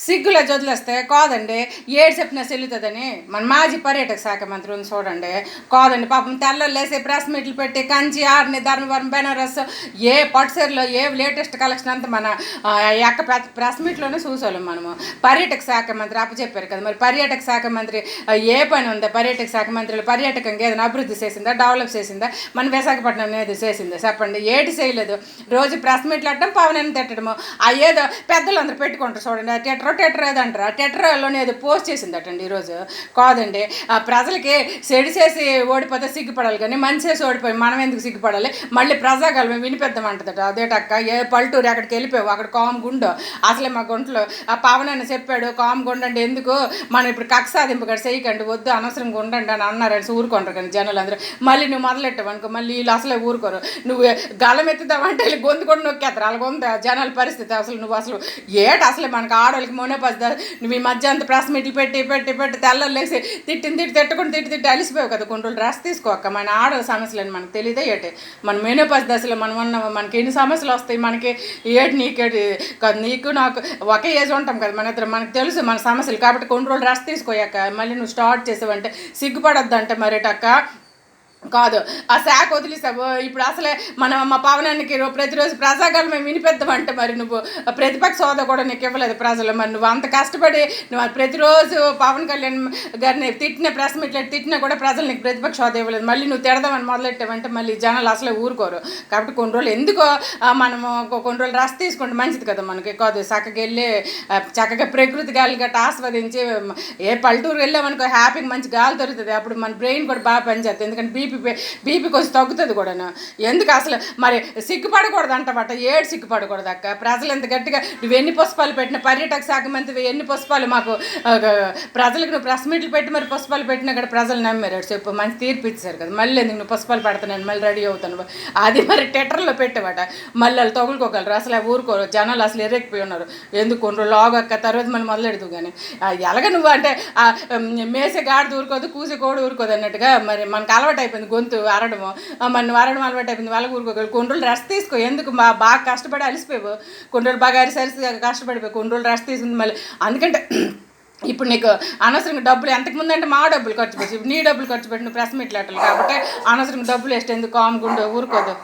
సిగ్గులో వదిలేస్తే కాదండి. ఏడు చెప్పినా చెల్లుతుందని మన మాజీ పర్యాటక శాఖ మంత్రి ఉంది చూడండి. కాదండి పాపం తెల్లలేసి ప్రెస్ మీట్లు పెట్టి కంచి, ఆర్ని, ధర్మవరం, బెనారస్ ఏ పట్టుసీరలో ఏ లేటెస్ట్ కలెక్షన్ అంతా మన యొక్క ప్రెస్ మీట్లోనే చూసాం మనము. పర్యాటక శాఖ మంత్రి అప్పచెప్పారు కదా, మరి పర్యాటక శాఖ మంత్రి ఏ పని ఉందా? పర్యాటక శాఖ మంత్రులు పర్యాటకంగా ఏదైనా అభివృద్ధి చేసిందా, డెవలప్ చేసిందా? మన విశాఖపట్నం ఏది చేసిందా చెప్పండి? ఏటి చేయలేదు. రోజు ప్రెస్ మీట్లు పెట్టడం, పవన్ తిట్టడము. ఏదో పెద్దలు అందరూ పెట్టుకుంటారు చూడండి, టెటర్ ఏదంటారు, ఆ టెటర్లోనే ఏదో పోస్ట్ చేసిందటండి ఈరోజు. కాదండి ప్రజలకి సెడి చేసి ఓడిపోతే సిగ్గుపడాలి, కానీ మంచి చేసి ఓడిపోయి మనం ఎందుకు సిగ్గుపడాలి? మళ్ళీ ప్రజాగలం వినిపిద్దామంటదట. అదేటక్క ఏ పల్లెటూరు అక్కడికి వెళ్ళిపోయావు, అక్కడ కామ్ గుండు అసలే మా గుంటలో ఆ పవన్ అని చెప్పాడు కామ్ గుండు అంటే ఎందుకు మనం ఇప్పుడు కక్ష సాధింపు కూడా చేయకండి, వద్దు అనవసరంగా ఉండండి అని అన్నారని ఊరుకుంటారు. కానీ జనాలు అందరూ మళ్ళీ నువ్వు మొదలెట్టావు అనుకో, మళ్ళీ వీళ్ళు అసలే ఊరుకోరు. నువ్వు గలం ఎత్తుదామంటే వీళ్ళు గొంతు కూడా నొక్కేస్తారు. వాళ్ళ గొంతు జనాల పరిస్థితి అసలు నువ్వు అసలు అసలే మనకు ఆడవాళ్ళకి మొనపద్దా. నువ్వు ఈ మధ్య అంత ప్రెస్ మీట్లు పెట్టి తెల్లలేసి తిట్టి అలిసిపోయావు కదా. కొన్ని రోజులు రెస్ట్ తీసుకోక. మన ఆడవాళ్ళ సమస్యలని మనకు తెలియదా ఏటి? మన మెనోపాజ్ దశలో మనం ఉన్నాము, మనకి ఎన్ని సమస్యలు వస్తాయి, మనకి ఏటి నీకేటి కాదు, నీకు నాకు ఒకే ఏజ్ ఉంటాం కదా మన ఇద్దరు, మనకు తెలుసు మన సమస్యలు. కాబట్టి కొన్ని రోజులు రెస్ట్ తీసుకోయాక మళ్ళీ నువ్వు స్టార్ట్ చేసావంటే సిగ్గుపడొద్దంటే మరేటక్క కాదు. ఆ శాఖ వదిలేసావు. ఇప్పుడు అసలే మా పవనానికి ప్రతిరోజు ప్రజాగాలు మేము వినిపెద్దామంటే మరి నువ్వు ప్రతిపక్ష హోదా కూడా నీకు ఇవ్వలేదు ప్రజలు. మరి నువ్వు అంత కష్టపడి నువ్వు ప్రతిరోజు పవన్ కళ్యాణ్ గారిని తిట్టిన ప్రెస్ మీట్లు తిట్టినా కూడా ప్రజలు నీకు ప్రతిపక్ష హోదా ఇవ్వలేదు. మళ్ళీ నువ్వు తిడదామని మొదలెట్టావంటే మళ్ళీ జనాలు అసలే ఊరుకోరు. కాబట్టి కొన్ని రోజులు ఎందుకో మనము కొన్ని రోజులు రెస్ట్ తీసుకుంటే మంచిది కదా మనకి. కాదు చక్కగా వెళ్ళి చక్కగా ప్రకృతి గాలి గట్ట ఆస్వాదించి ఏ పల్లెటూరు వెళ్ళామనుకో హ్యాపీగా మంచి గాలి దొరుకుతుంది. అప్పుడు మన బ్రెయిన్ కూడా బాగా పనిచేస్తుంది. ఎందుకంటే బీపీ కొంచెం తగ్గుతుంది కూడాను. ఎందుకు అసలు మరి సిగ్గుపడకూడదు అంటమాట. ఏడు సిగ్గుపడకూడదు అక్క. ప్రజలు ఎంత గట్టిగా నువ్వు ఎన్ని పుష్పాలు పెట్టిన పర్యాటక శాఖ మంత్రి ఎన్ని పుష్పాలు మాకు ప్రజలకు నువ్వు ప్రెస్ మీట్లు పెట్టి మరి పుష్పాలు పెట్టినా కూడా ప్రజలు నమ్మారు. చెప్పు మంచి తీర్పు ఇచ్చారు కదా. మళ్ళీ ఎందుకు నువ్వు పుష్పాలు పెడతాను మళ్ళీ రెడీ అవుతాను అది మరి టెటర్లో పెట్టేవాట. మళ్ళీ వాళ్ళు తగులుకోగలరు. అసలు ఊరుకోరు జనాలు, అసలు ఎర్రెక్కిపోయి ఉన్నారు. ఎందుకు కొన్ని రోజులు లాగక్క తర్వాత మళ్ళీ మొదలెడదు. కానీ ఎలాగ నువ్వు అంటే మేసే గాడి ఊరుకోదు, కూసి కోడి ఊరుకోదు అన్నట్టుగా మరి మనకు అలవాటు అయిపోయింది గొంతు అరడము. మన అరడం అలవాటు అయిపోయింది. వాళ్ళకి ఊరుకోగలరు. కొన్ని రోజులు రెస్ట్ తీసుకో. ఎందుకు బాగా కష్టపడి అలిసిపోయావు. కొన్ని రోజులు బాగా అరిసరిసి కష్టపడిపోయి కొన్ని రోజులు రెస్ట్ తీసుకుంది మళ్ళీ. అందుకంటే ఇప్పుడు నీకు అనవసరంగా డబ్బులు ఎంతకుముందు అంటే మా డబ్బులు ఖర్చు పెట్టి ఇప్పుడు నీ డబ్బులు ఖర్చు పెట్టి నువ్వు ప్రెస్ మీట్లు పెట్టాలి. కాబట్టి అనవసరంగా డబ్బులు వేస్ట్ ఎందుకు కామ్ గుండు ఊరుకోదు.